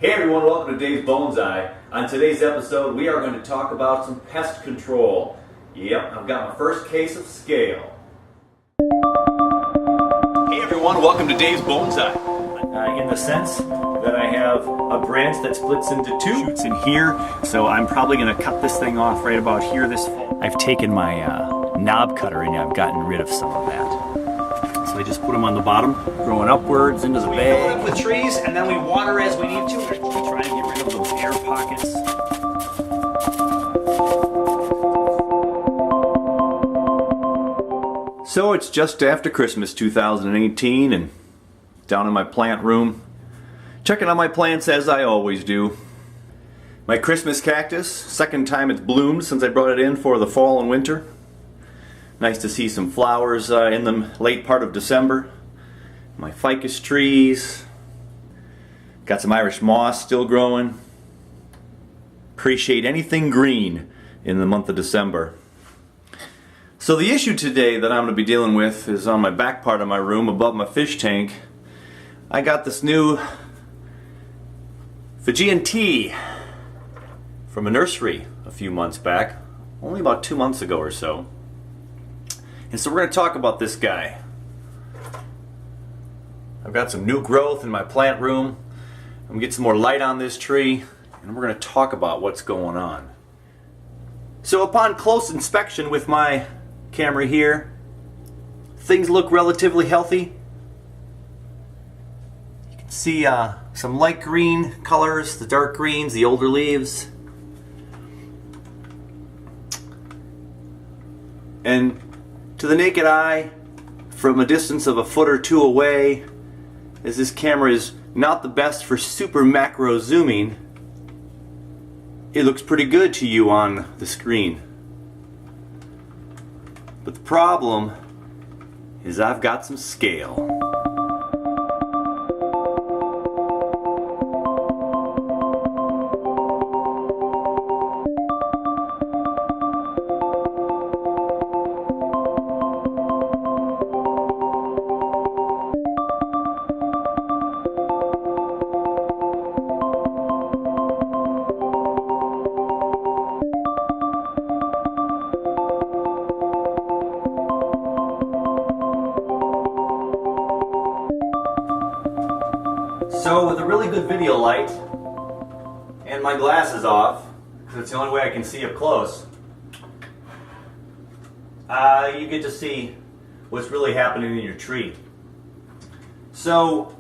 Hey everyone, welcome to Dave's Bonsai. On today's episode, we are going to talk about some pest control. Yep, I've got my first case of scale. Hey everyone, welcome to Dave's Bonsai. In the sense that I have a branch that splits into two shoots in here, so I'm probably going to cut this thing off right about here this fall. I've taken my knob cutter and I've gotten rid of some of that. So I just put them on the bottom, growing upwards into the bag. We fill it up with trees and then we water as we need to. We try to get rid of those air pockets. So it's just after Christmas 2018 and down in my plant room, checking on my plants as I always do. My Christmas cactus, second time it's bloomed since I brought it in for the fall and winter. Nice to see some flowers in the late part of December. My ficus trees, got some Irish moss still growing. Appreciate anything green in the month of December. So the issue today that I'm going to be dealing with is on my back part of my room above my fish tank. I got this new Fujian tea from a nursery a few months back, only about 2 months ago or so. And so we're going to talk about this guy. I've got some new growth in my plant room. I'm going to get some more light on this tree, and we're going to talk about what's going on. So upon close inspection with my camera here, things look relatively healthy. You can see some light green colors, the dark greens, the older leaves. And to the naked eye, from a distance of a foot or two away, as this camera is not the best for super macro zooming, it looks pretty good to you on the screen. But the problem is I've got some scale. So with a really good video light and my glasses off, because it's the only way I can see up close, you get to see what's really happening in your tree. So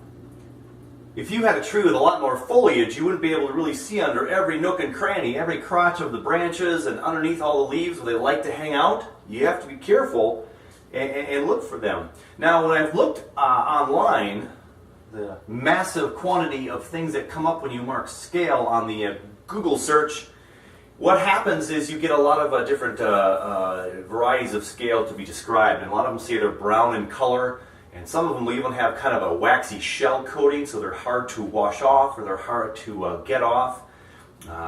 if you had a tree with a lot more foliage, you wouldn't be able to really see under every nook and cranny, every crotch of the branches and underneath all the leaves where they like to hang out. You have to be careful and look for them. Now when I've looked online, the massive quantity of things that come up when you mark scale on the Google search, what happens is you get a lot of different varieties of scale to be described, and a lot of them say they're brown in color, and some of them will even have kind of a waxy shell coating, so they're hard to wash off or they're hard to get off.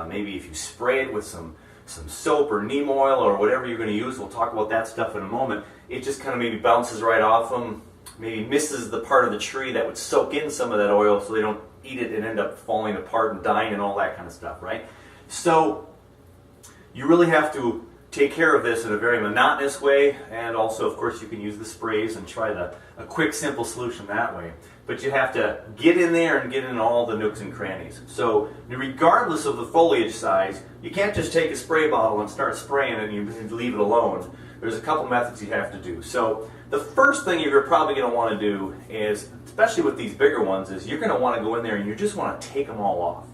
Maybe if you spray it with some soap or neem oil or whatever you're going to use, we'll talk about that stuff in a moment, it just kind of maybe bounces right off them. Maybe misses the part of the tree that would soak in some of that oil so they don't eat it and end up falling apart and dying and all that kind of stuff, right? So you really have to take care of this in a very monotonous way, and also of course you can use the sprays and try a quick simple solution that way. But you have to get in there and get in all the nooks and crannies. So regardless of the foliage size, you can't just take a spray bottle and start spraying and you leave it alone. There's a couple methods you have to do. So the first thing you're probably going to want to do is, especially with these bigger ones, is you're going to want to go in there and you just want to take them all off.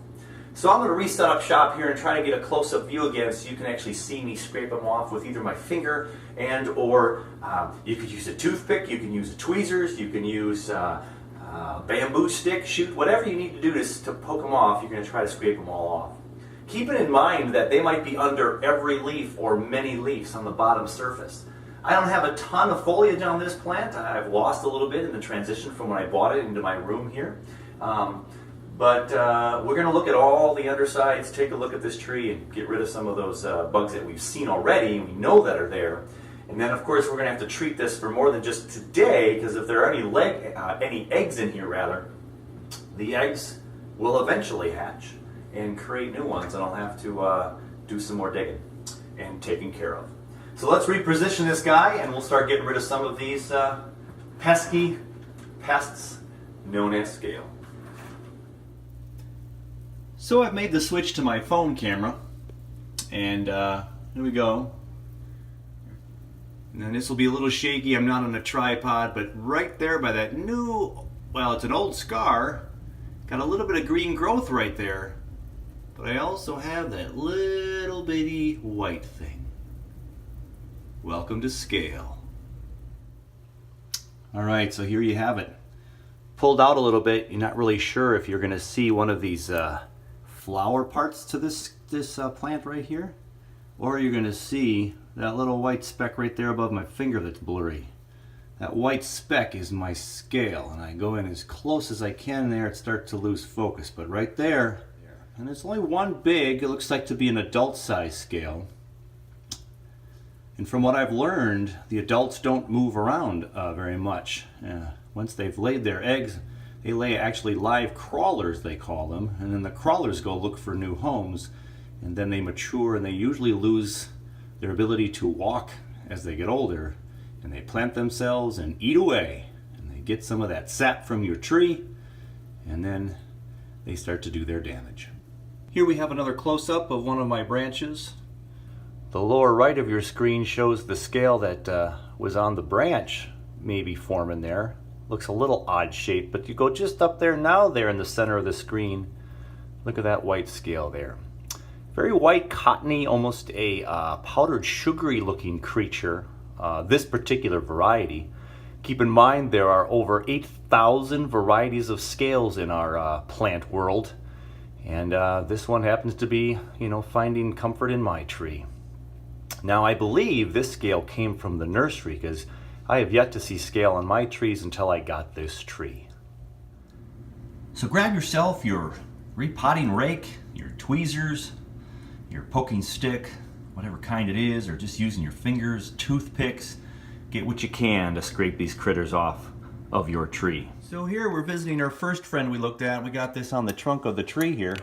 So I'm going to reset up shop here and try to get a close-up view again so you can actually see me scrape them off with either my finger and or you could use a toothpick, you can use tweezers, you can use bamboo stick, shoot, whatever you need to do to poke them off, you're going to try to scrape them all off. Keep it in mind that they might be under every leaf or many leaves on the bottom surface. I don't have a ton of foliage on this plant. I've lost a little bit in the transition from when I bought it into my room here. But we're going to look at all the undersides, take a look at this tree, and get rid of some of those bugs that we've seen already and we know that are there. And then, of course, we're going to have to treat this for more than just today, because if there are any eggs in here, the eggs will eventually hatch and create new ones, and I'll have to do some more digging and taking care of. So let's reposition this guy, and we'll start getting rid of some of these pesky pests known as scale. So I've made the switch to my phone camera, and here we go. And this will be a little shaky, I'm not on a tripod, but right there by that new, well, it's an old scar, got a little bit of green growth right there, but I also have that little bitty white thing. Welcome to scale. Alright, so here you have it. Pulled out a little bit, you're not really sure if you're going to see one of these flower parts to this plant right here, or you're going to see that little white speck right there above my finger that's blurry. That white speck is my scale, and I go in as close as I can there, it starts to lose focus, but right there, and it's only one big, it looks like to be an adult size scale. And from what I've learned, the adults don't move around very much. Once they've laid their eggs, they lay actually live crawlers, they call them, and then the crawlers go look for new homes, and then they mature, and they usually lose their ability to walk as they get older, and they plant themselves and eat away, and they get some of that sap from your tree, and then they start to do their damage. Here we have another close-up of one of my branches. The lower right of your screen shows the scale that was on the branch maybe forming there. Looks a little odd shaped, but you go just up there now, there in the center of the screen. Look at that white scale there. Very white, cottony, almost a powdered sugary looking creature, this particular variety. Keep in mind there are over 8,000 varieties of scales in our plant world, and this one happens to be, finding comfort in my tree. Now I believe this scale came from the nursery, because I have yet to see scale on my trees until I got this tree. So grab yourself your repotting rake, your tweezers, your poking stick, whatever kind it is, or just using your fingers, toothpicks. Get what you can to scrape these critters off of your tree. So here we're visiting our first friend we looked at. We got this on the trunk of the tree here.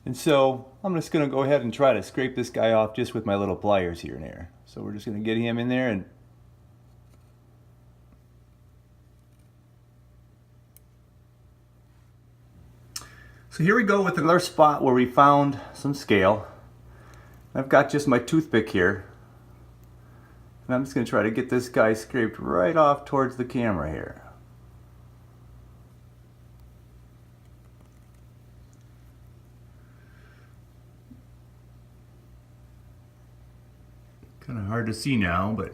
And so I'm just going to go ahead and try to scrape this guy off just with my little pliers here and there. So we're just going to get him in there and so here we go with another spot where we found some scale. I've got just my toothpick here, and I'm just going to try to get this guy scraped right off towards the camera here. Kind of hard to see now, but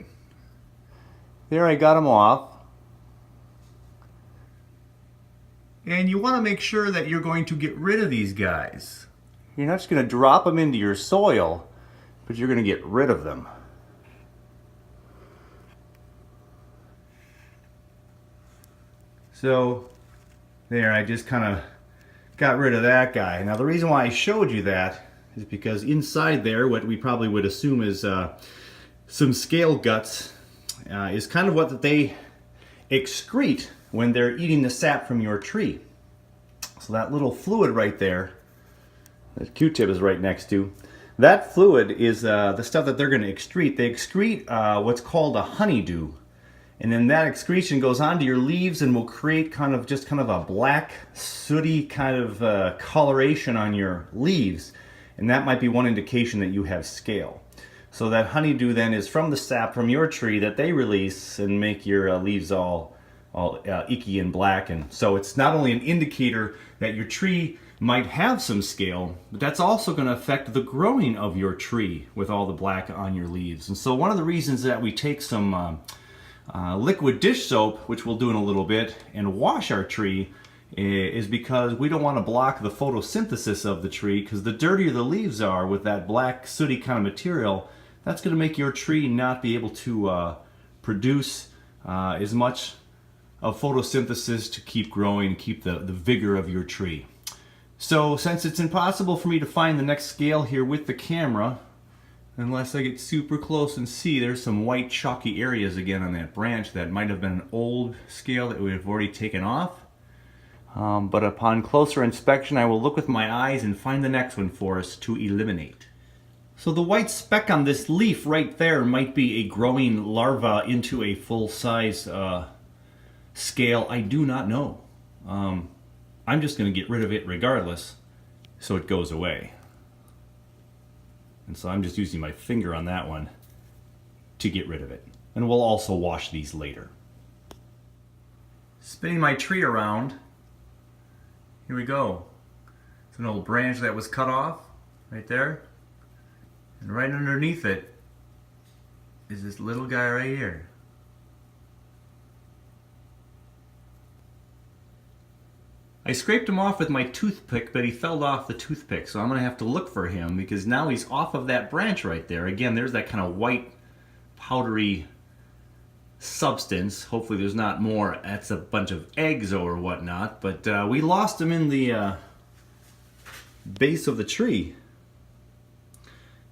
there, I got him off. And you want to make sure that you're going to get rid of these guys. You're not just going to drop them into your soil, but you're going to get rid of them. So there, I just kind of got rid of that guy. Now the reason why I showed you that is because inside there, what we probably would assume is some scale guts, is kind of what they excrete when they're eating the sap from your tree. So that little fluid right there, that Q-tip is right next to, that fluid is the stuff that they're going to excrete. They excrete what's called a honeydew, and then that excretion goes onto your leaves and will create kind of a black, sooty kind of coloration on your leaves, and that might be one indication that you have scale. So that honeydew then is from the sap from your tree that they release and make your leaves all icky and black. And so it's not only an indicator that your tree might have some scale, but that's also going to affect the growing of your tree with all the black on your leaves. And so one of the reasons that we take some liquid dish soap, which we'll do in a little bit, and wash our tree is because we don't want to block the photosynthesis of the tree, because the dirtier the leaves are with that black sooty kind of material, that's going to make your tree not be able to produce as much of photosynthesis to keep growing, keep the vigor of your tree. So since it's impossible for me to find the next scale here with the camera, unless I get super close and see, there's some white chalky areas again on that branch that might have been an old scale that we have already taken off. But upon closer inspection, I will look with my eyes and find the next one for us to eliminate. So the white speck on this leaf right there might be a growing larva into a full-size scale. I do not know. I'm just going to get rid of it regardless, so it goes away. And so I'm just using my finger on that one to get rid of it. And we'll also wash these later. Spinning my tree around. Here we go. It's an old branch that was cut off right there. And right underneath it is this little guy right here. I scraped him off with my toothpick, but he fell off the toothpick, so I'm going to have to look for him because now he's off of that branch right there. Again, there's that kind of white, powdery substance. Hopefully there's not more. That's a bunch of eggs or whatnot, but we lost him in the base of the tree.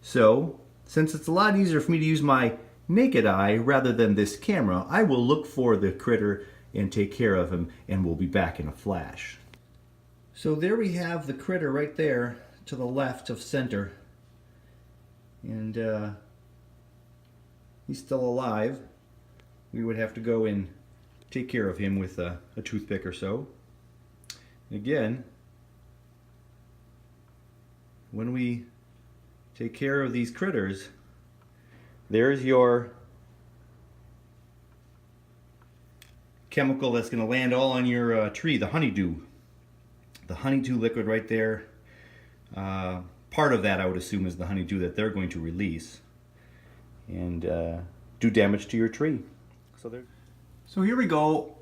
So, since it's a lot easier for me to use my naked eye rather than this camera, I will look for the critter and take care of him, and we'll be back in a flash. So there we have the critter right there to the left of center. And he's still alive. We would have to go and take care of him with a toothpick or so. Again, when we take care of these critters, there's your chemical that's going to land all on your tree, the honeydew. The honeydew liquid right there. Part of that, I would assume, is the honeydew that they're going to release and do damage to your tree. So here we go.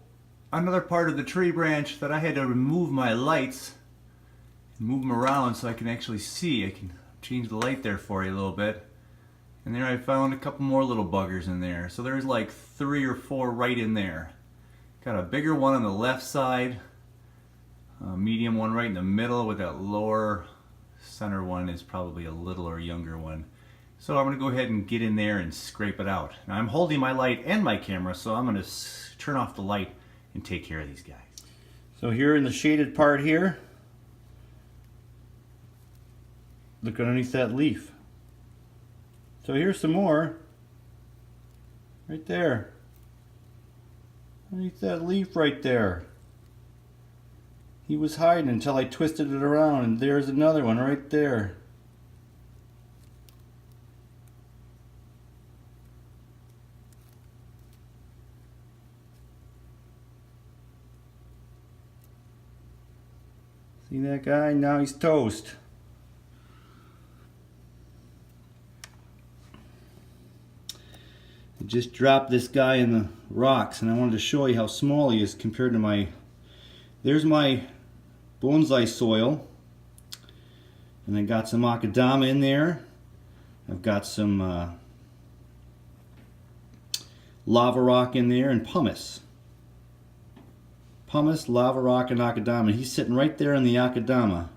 Another part of the tree branch that I had to remove my lights and move them around so I can actually see. I can change the light there for you a little bit. And there I found a couple more little buggers in there. So there's like 3 or 4 right in there. Got a bigger one on the left side, a medium one right in the middle, with that lower center one is probably a littler, younger one. So I'm going to go ahead and get in there and scrape it out. Now I'm holding my light and my camera, so I'm going to turn off the light and take care of these guys. So here in the shaded part here, look underneath that leaf. So here's some more, right there. Underneath that leaf right there. He was hiding until I twisted it around, and there's another one right there. See that guy? Now he's toast. I just dropped this guy in the rocks, and I wanted to show you how small he is compared to my... There's my bonsai soil, and I got some akadama in there. I've got some lava rock in there and pumice. Pumice, lava rock, and akadama. He's sitting right there in the akadama,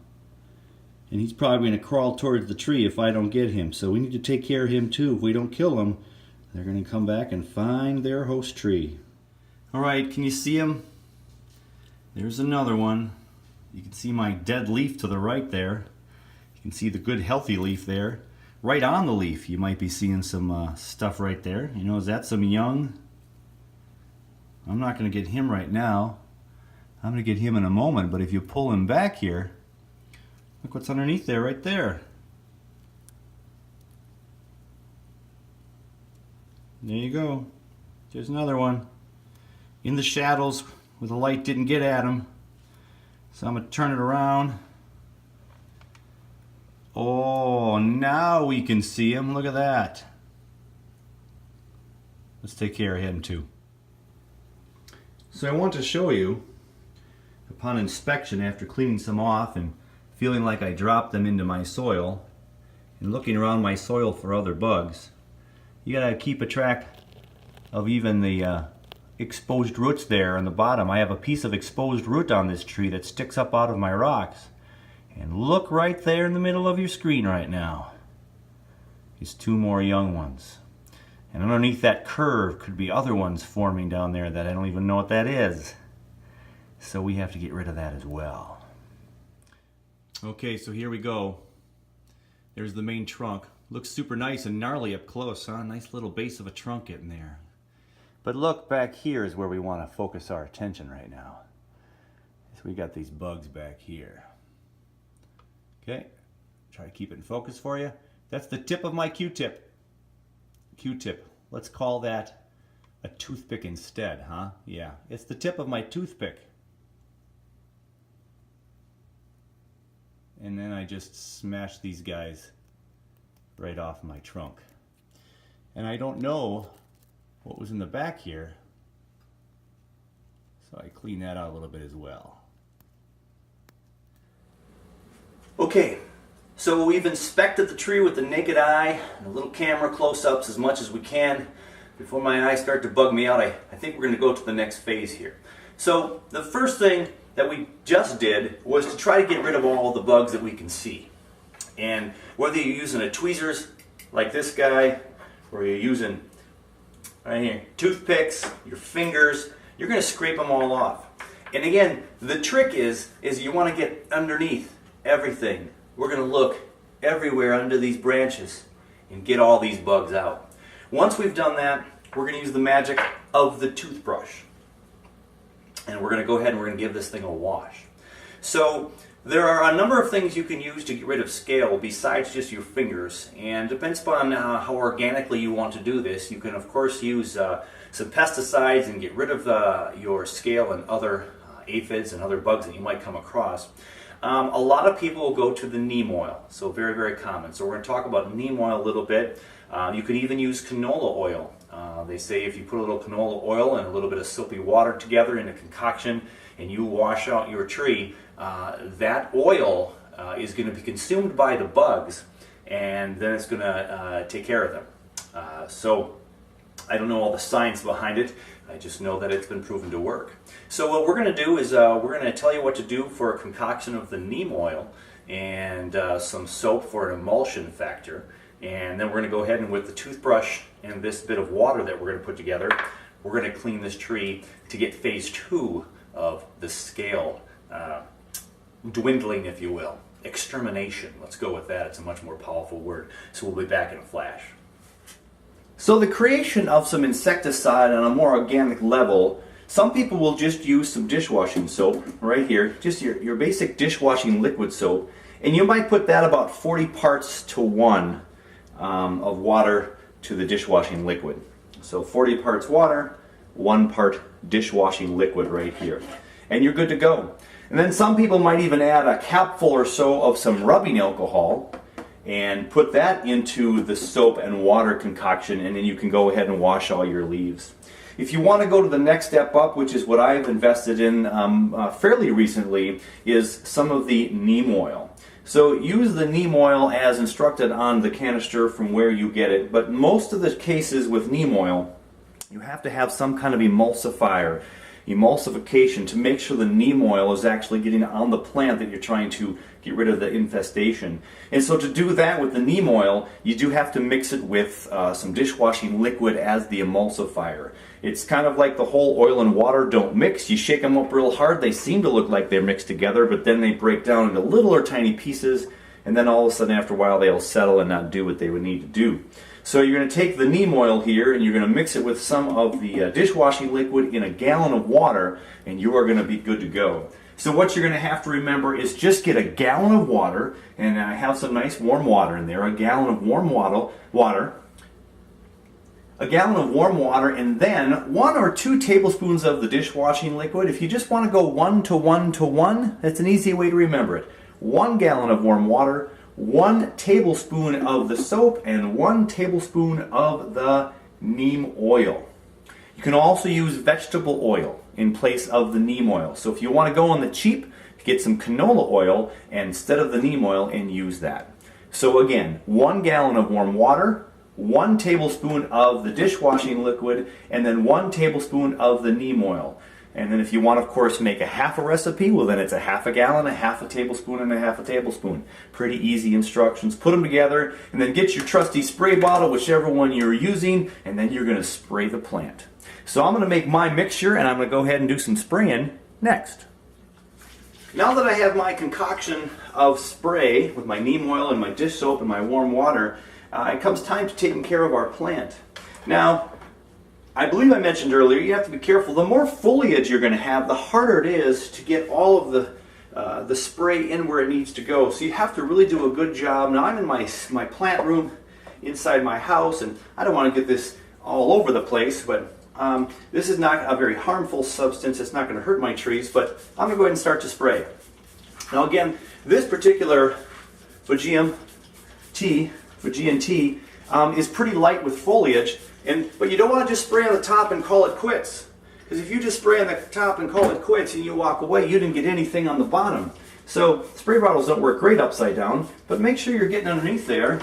and he's probably going to crawl towards the tree if I don't get him. So we need to take care of him too. If we don't kill him, they're going to come back and find their host tree. Alright, can you see him? There's another one. You can see my dead leaf to the right there. You can see the good healthy leaf there. Right on the leaf you might be seeing some stuff right there. You know, is that some young? I'm not going to get him right now. I'm going to get him in a moment, but if you pull him back here, look what's underneath there, right there. There you go. There's another one. In the shadows where the light didn't get at him. So I'm going to turn it around. Oh, now we can see him. Look at that. Let's take care of him too. So I want to show you, upon inspection after cleaning some off and feeling like I dropped them into my soil and looking around my soil for other bugs, you gotta keep a track of even the exposed roots there on the bottom. I have a piece of exposed root on this tree that sticks up out of my rocks. And look right there in the middle of your screen right now. It's 2 more young ones. And underneath that curve could be other ones forming down there that I don't even know what that is. So we have to get rid of that as well. Okay, so here we go. There's the main trunk. Looks super nice and gnarly up close, huh? Nice little base of a trunk getting there. But look, back here is where we want to focus our attention right now. So we got these bugs back here. Okay, try to keep it in focus for you. That's the tip of my Q-tip. Q-tip. Let's call that a toothpick instead, huh? Yeah, it's the tip of my toothpick. And then I just smash these guys right off my trunk. And I don't know what was in the back here, so I clean that out a little bit as well. Okay, so we've inspected the tree with the naked eye and a little camera close-ups as much as we can. Before my eyes start to bug me out, I think we're going to go to the next phase here. So the first thing that we just did was to try to get rid of all the bugs that we can see. And whether you're using a tweezers like this guy, or you're using right here toothpicks, your fingers, you're going to scrape them all off. And again, the trick is you want to get underneath everything. We're going to look everywhere under these branches and get all these bugs out. Once we've done that, we're going to use the magic of the toothbrush. And we're going to go ahead and we're going to give this thing a wash. So there are a number of things you can use to get rid of scale besides just your fingers. And depends upon how organically you want to do this. You can of course use some pesticides and get rid of your scale and other aphids and other bugs that you might come across. A lot of people will go to the neem oil, so very, very common. So we're going to talk about neem oil a little bit. You can even use canola oil. They say if you put a little canola oil and a little bit of soapy water together in a concoction and you wash out your tree, that oil is going to be consumed by the bugs and then it's going to take care of them. So I don't know all the science behind it. I just know that it's been proven to work. So what we're going to do is we're going to tell you what to do for a concoction of the neem oil and some soap for an emulsion factor. And then we're going to go ahead and with the toothbrush and this bit of water that we're going to put together, we're going to clean this tree to get phase 2 of the scale dwindling, if you will. Extermination. Let's go with that. It's a much more powerful word. So we'll be back in a flash. So the creation of some insecticide on a more organic level, some people will just use some dishwashing soap right here, just your basic dishwashing liquid soap, and you might put that about 40 parts to 1 of water to the dishwashing liquid. So 40 parts water, 1 part dishwashing liquid right here. And you're good to go. And then some people might even add a capful or so of some rubbing alcohol and put that into the soap and water concoction, and then you can go ahead and wash all your leaves. If you want to go to the next step up, which is what I've invested in fairly recently, is some of the neem oil. So use the neem oil as instructed on the canister from where you get it, but most of the cases with neem oil, you have to have some kind of emulsification to make sure the neem oil is actually getting on the plant that you're trying to get rid of the infestation. And so to do that with the neem oil, you do have to mix it with some dishwashing liquid as the emulsifier. It's kind of like the whole oil and water don't mix. You shake them up real hard, they seem to look like they're mixed together, but then they break down into little or tiny pieces, and then all of a sudden after a while they'll settle and not do what they would need to do. So you're going to take the neem oil here and you're going to mix it with some of the dishwashing liquid in a gallon of water, and you are going to be good to go. So what you're going to have to remember is just get a gallon of water, and I have some nice warm water in there, a gallon of warm water, and then 1 or 2 tablespoons of the dishwashing liquid. If you just want to go 1 to 1 to 1, that's an easy way to remember it. 1 gallon of warm water, 1 tablespoon of the soap, and 1 tablespoon of the neem oil. You can also use vegetable oil in place of the neem oil. So if you want to go on the cheap, get some canola oil instead of the neem oil and use that. So again, 1 gallon of warm water, 1 tablespoon of the dishwashing liquid, and then 1 tablespoon of the neem oil. And then if you want, of course, make a half a recipe, well then it's a half a gallon, a half a tablespoon, and a half a tablespoon. Pretty easy instructions. Put them together, and then get your trusty spray bottle, whichever one you're using, and then you're going to spray the plant. So I'm going to make my mixture, and I'm going to go ahead and do some spraying next. now that I have my concoction of spray with my neem oil and my dish soap and my warm water, it comes time to taking care of our plant. Now, I believe I mentioned earlier, you have to be careful. The more foliage you're going to have, the harder it is to get all of the spray in where it needs to go. So you have to really do a good job. Now I'm in my plant room inside my house, and I don't want to get this all over the place, but this is not a very harmful substance. It's not going to hurt my trees, but I'm going to go ahead and start to spray. Now again, this particular Fujian Tea is pretty light with foliage, but you don't want to just spray on the top and call it quits. Because if you just spray on the top and call it quits and you walk away, you didn't get anything on the bottom. So spray bottles don't work great upside down, but make sure you're getting underneath there.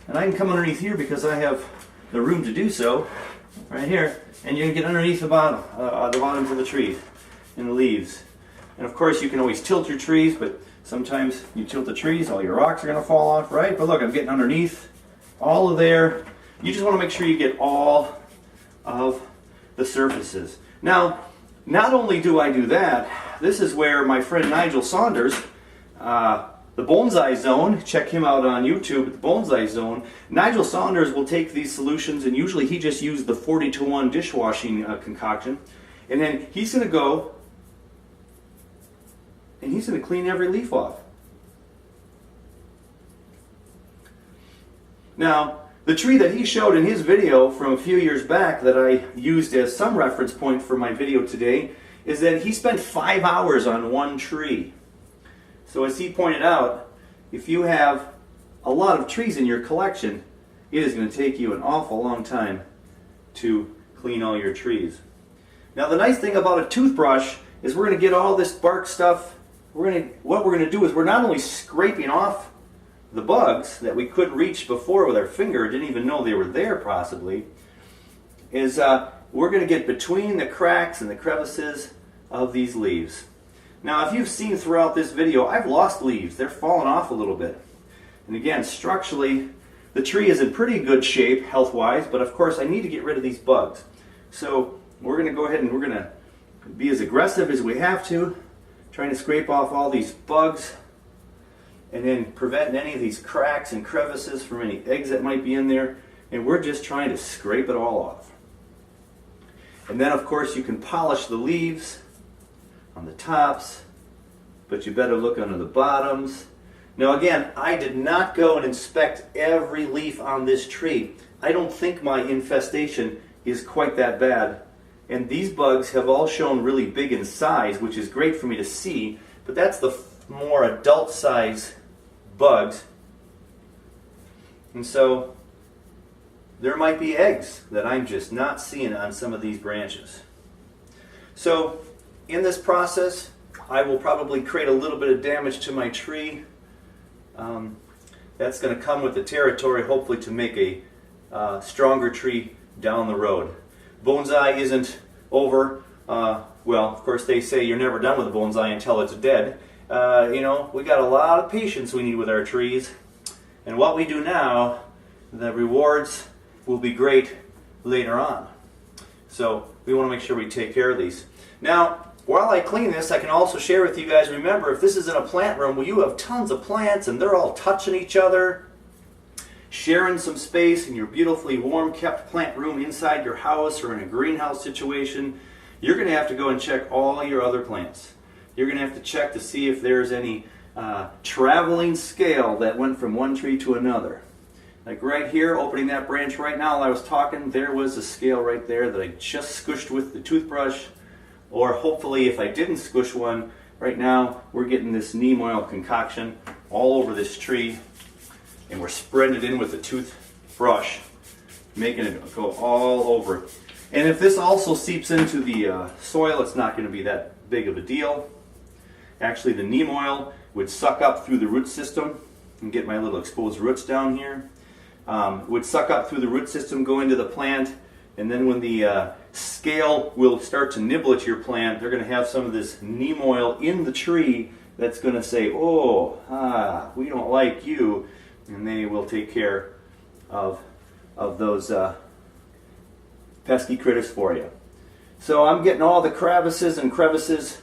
And I can come underneath here because I have the room to do so, right here. And you can get underneath the bottoms of the trees and the leaves. And of course you can always tilt your trees, but sometimes you tilt the trees, all your rocks are going to fall off, right? But look, I'm getting underneath all of there. You just want to make sure you get all of the surfaces. Now, not only do I do that, this is where my friend Nigel Saunders, the Bonsai Zone, check him out on YouTube, the Bonsai Zone. Nigel Saunders will take these solutions, and usually he just uses the 40-to-1 dishwashing concoction, and then he's going to go and he's going to clean every leaf off. Now, the tree that he showed in his video from a few years back that I used as some reference point for my video today is that he spent 5 hours on one tree. So as he pointed out, if you have a lot of trees in your collection, it is going to take you an awful long time to clean all your trees. Now the nice thing about a toothbrush is we're going to get all this bark stuff. What we're going to do is we're not only scraping off the bugs that we couldn't reach before with our finger, didn't even know they were there possibly, is we're going to get between the cracks and the crevices of these leaves. Now if you've seen throughout this video, I've lost leaves. They're falling off a little bit. And again, structurally, the tree is in pretty good shape health-wise, but of course I need to get rid of these bugs. So we're going to go ahead and we're going to be as aggressive as we have to, trying to scrape off all these bugs and then prevent any of these cracks and crevices from any eggs that might be in there. And we're just trying to scrape it all off. And then of course you can polish the leaves on the tops, but you better look under the bottoms. Now again, I did not go and inspect every leaf on this tree. I don't think my infestation is quite that bad. And these bugs have all shown really big in size, which is great for me to see, but that's the more adult size bugs. And so there might be eggs that I'm just not seeing on some of these branches. So in this process, I will probably create a little bit of damage to my tree. That's going to come with the territory, hopefully, to make a stronger tree down the road. Bonsai isn't over. Well, of course, they say you're never done with a bonsai until it's dead. You know, we got a lot of patience we need with our trees. And what we do now, the rewards will be great later on. So we want to make sure we take care of these. Now, while I clean this, I can also share with you guys, remember, if this is in a plant room where you have tons of plants and they're all touching each other, sharing some space in your beautifully warm kept plant room inside your house or in a greenhouse situation, you're going to have to go and check all your other plants. You're going to have to check to see if there's any traveling scale that went from one tree to another. Like right here, opening that branch right now while I was talking, there was a scale right there that I just squished with the toothbrush. Or hopefully if I didn't squish one, right now we're getting this neem oil concoction all over this tree. And we're spreading it in with the toothbrush, making it go all over. And if this also seeps into the soil, it's not going to be that big of a deal. Actually, the neem oil would suck up through the root system and get my little exposed roots down here. It would suck up through the root system, go into the plant, and then when the scale will start to nibble at your plant, they're going to have some of this neem oil in the tree that's going to say, oh, we don't like you. And they will take care of those pesky critters for you. So I'm getting all the crevices and crevices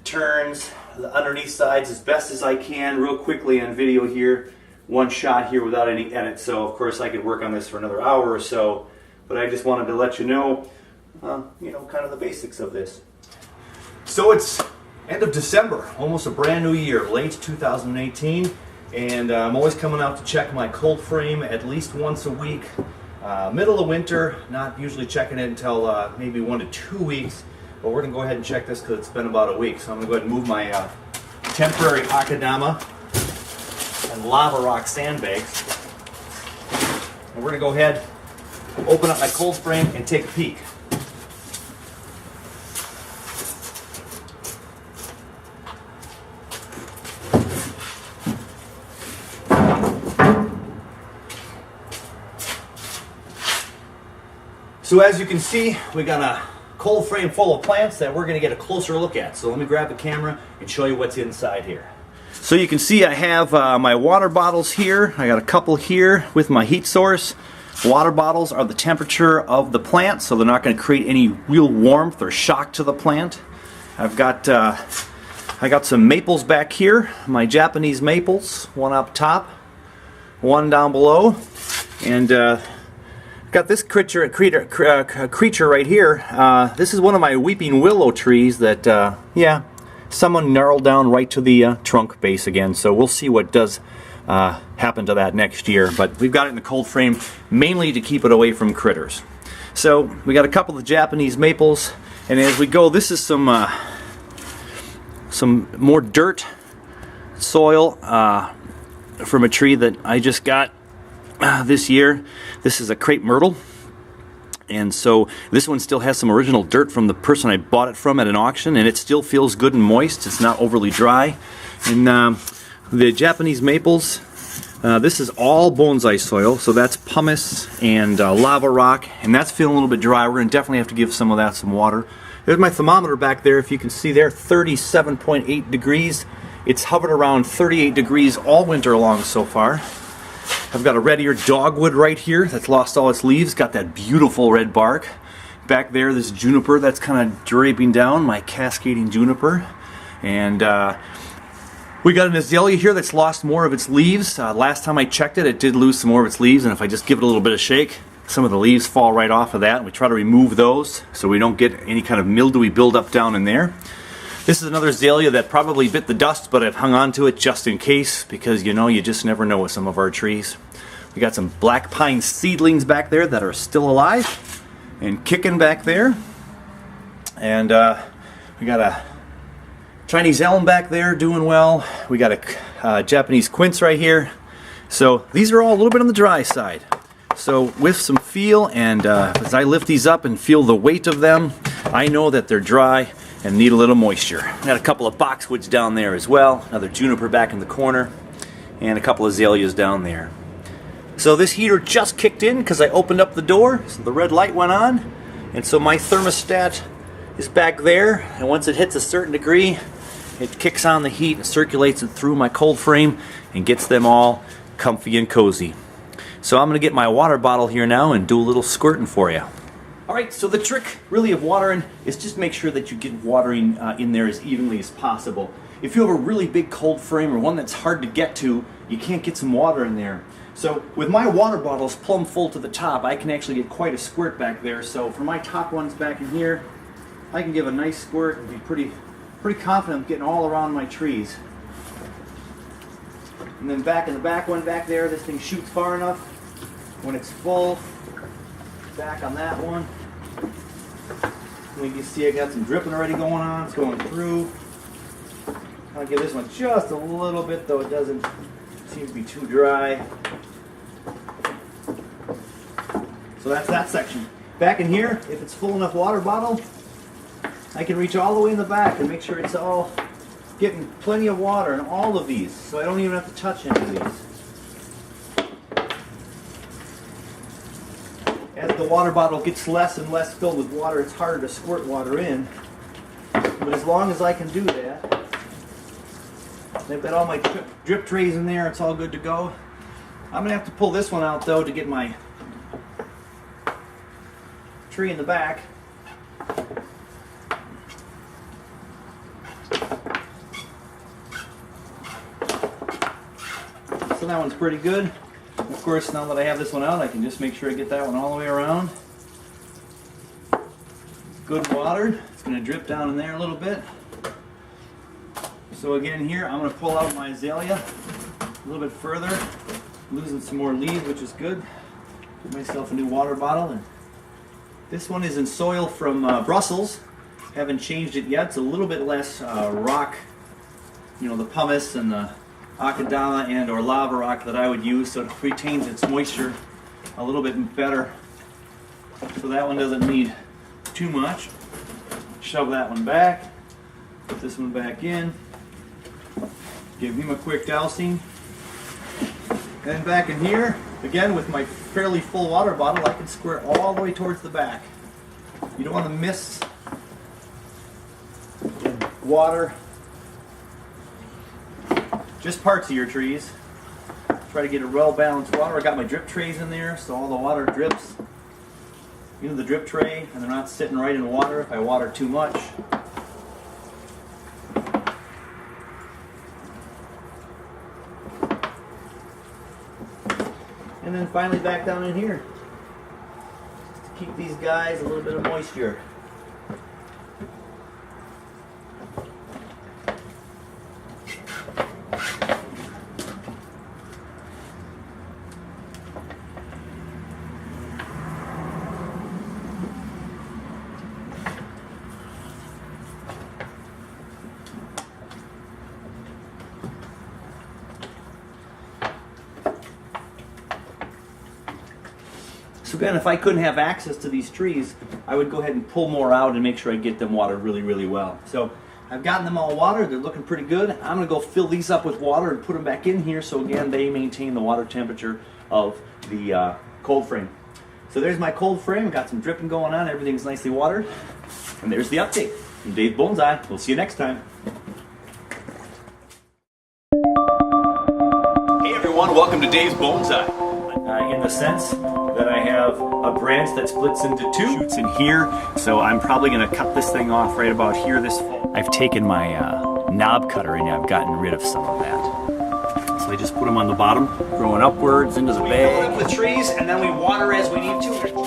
the turns, the underneath sides as best as I can real quickly on video here. One shot here without any edit, so of course I could work on this for another hour or so, but I just wanted to let you know, kind of the basics of this. So it's end of December, almost a brand new year, late 2018, and I'm always coming out to check my cold frame at least once a week. Middle of winter, not usually checking it until maybe 1 to 2 weeks, but we're going to go ahead and check this because it's been about a week. So I'm going to go ahead and move my temporary Akadama and lava rock sandbags. And we're going to go ahead, open up my cold frame and take a peek. So as you can see, we got a cold frame full of plants that we're going to get a closer look at. So let me grab the camera and show you what's inside here. So you can see I have my water bottles here. I got a couple here with my heat source. Water bottles are the temperature of the plant, so they're not going to create any real warmth or shock to the plant. I've got I got some maples back here, my Japanese maples, one up top, one down below, and got this creature right here. This is one of my weeping willow trees that, someone gnarled down right to the trunk base again. So we'll see what does happen to that next year. But we've got it in the cold frame mainly to keep it away from critters. So we got a couple of Japanese maples, and as we go, this is some more dirt soil from a tree that I just got this year. This is a crepe myrtle, and so this one still has some original dirt from the person I bought it from at an auction, and it still feels good and moist. It's not overly dry. And the Japanese maples, this is all bonsai soil, so that's pumice and lava rock, and that's feeling a little bit dry. We're going to definitely have to give some of that some water. There's my thermometer back there, if you can see there, 37.8 degrees. It's hovered around 38 degrees all winter long so far. I've got a red-eared dogwood right here that's lost all its leaves, got that beautiful red bark. Back there, this juniper that's kind of draping down, my cascading juniper. And we got an azalea here that's lost more of its leaves. Last time I checked it, it did lose some more of its leaves, and if I just give it a little bit of shake, some of the leaves fall right off of that, and we try to remove those so we don't get any kind of mildewy buildup down in there. This is another azalea that probably bit the dust, but I've hung on to it just in case, because you just never know with some of our trees. We got some black pine seedlings back there that are still alive and kicking back there. And we got a Chinese elm back there doing well. We got a Japanese quince right here. So these are all a little bit on the dry side. So with some feel, and as I lift these up and feel the weight of them, I know that they're dry and need a little moisture. Got a couple of boxwoods down there as well, another juniper back in the corner, and a couple of azaleas down there. So this heater just kicked in because I opened up the door, so the red light went on, and so my thermostat is back there, and once it hits a certain degree, it kicks on the heat and circulates it through my cold frame and gets them all comfy and cozy. So I'm going to get my water bottle here now and do a little squirting for you. Alright, so the trick really of watering is just make sure that you get watering in there as evenly as possible. If you have a really big cold frame or one that's hard to get to, you can't get some water in there. So with my water bottles plumb full to the top, I can actually get quite a squirt back there. So for my top ones back in here, I can give a nice squirt and be pretty confident getting all around my trees. And then back in the back one back there, this thing shoots far enough. When it's full, back on that one. You can see I got some dripping already going on. It's going through. I'll give this one just a little bit, though it doesn't seem to be too dry. So that's that section. Back in here, if it's full enough water bottle, I can reach all the way in the back and make sure it's all getting plenty of water in all of these, so I don't even have to touch any of these. As the water bottle gets less and less filled with water, it's harder to squirt water in. But as long as I can do that, I've got all my drip trays in there, it's all good to go. I'm going to have to pull this one out though to get my tree in the back. So that one's pretty good. Of course, now that I have this one out, I can just make sure I get that one all the way around. Good watered. It's going to drip down in there a little bit. So again here, I'm going to pull out my azalea a little bit further, losing some more leaves, which is good. Get myself a new water bottle. And this one is in soil from Brussels. Haven't changed it yet. It's a little bit less rock, you know, the pumice and the akadama and or lava rock that I would use, so it retains its moisture a little bit better. So that one doesn't need too much. Shove that one back. Put this one back in. Give him a quick dousing. And back in here, again with my fairly full water bottle, I can squirt all the way towards the back. You don't want to miss water just parts of your trees. Try to get a well-balanced water. I got my drip trays in there, so all the water drips into the drip tray, and they're not sitting right in water if I water too much. And then finally back down in here, just to keep these guys a little bit of moisture. So again, if I couldn't have access to these trees, I would go ahead and pull more out and make sure I get them watered really, really well. So I've gotten them all watered. They're looking pretty good. I'm going to go fill these up with water and put them back in here so again they maintain the water temperature of the cold frame. So there's my cold frame. Got some dripping going on. Everything's nicely watered. And there's the update from Dave's Bonsai. We'll see you next time. Hey everyone, welcome to Dave's Bonsai. In the sense that I have a branch that splits into two shoots in here, so I'm probably going to cut this thing off right about here this fall. I've taken my knob cutter and I've gotten rid of some of that. So I just put them on the bottom, growing upwards into the bag. We fill up with trees and then we water as we need to.